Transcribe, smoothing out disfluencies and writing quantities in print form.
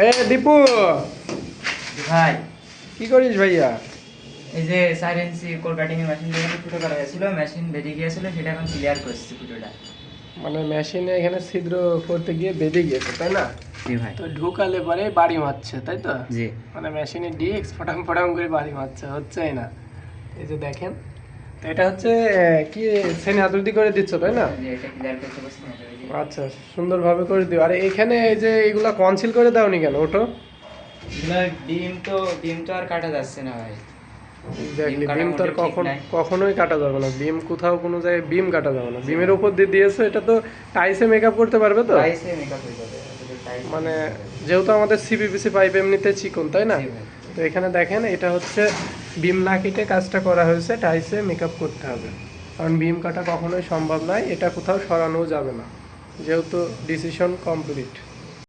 এ দীপু, ভাই কি করিস ভাইয়া? এই যে সাইলেন্সি কোর কাটিং এর মেশিন দিয়ে ফুটো করা হয়েছিল, মেশিন বেরিয়ে গিয়েছিল, সেটা এখন ক্লিয়ার করছি ফুটোটা। মানে মেশিনে এখানে ছিদ্র করতে গিয়ে বেঁধে গিয়েছে, তাই না? জি ভাই। তো ঢুকালে পরে বাড়ি মারছে, তাই তো? জি। মানে মেশিনে ডিস্ক ফটাম ফটাম করে বাড়ি মারছে, হচ্ছেই না। এই যে দেখেন, তো এটা হচ্ছে কি শ্রেণী আদুর্দি করে দিচ্ছ, তাই না? জি, এটা ক্লিয়ার করতে বসছি না তো, এই যে আচ্ছা, সুন্দরভাবে করে দিও। আর এখানে এই যে এগুলা কনসিল করে দাওনি কেন? ওটো এগুলা ডিম তো আর কাটা যাচ্ছে না ভাই। ডিম এক্স্যাক্টলি, কাটা বিম তো আর মোটেও ঠিক নাই। কখনোই কাটা যাবে না। বিম কোথাও কোনো জায়গায় বিম কাটা যাবে না। বিমের উপর দিয়ে দিয়েছো, এটা তো টাইসে মেকআপ করতে পারবে তো? টাইসে মেকআপ হয়ে যাবে, আসলে টাইসে মানে মেকআপ হয়ে যাবে। যেহেতু আমাদের সিপিপিসি পাইপ এমনিতে চিকন, তাই না? জি ভাই। তো এখানে দেখেন, এটা হচ্ছে বিম না কেটে কাজটা করা হয়েছে, টাইসে মেকআপ করতে হবে। কারণ বিম কাটা কখনোই সম্ভব নয়, এটা কোথাও সরানোও যাবে না, যেহেতু ডিসিশন কমপ্লিট।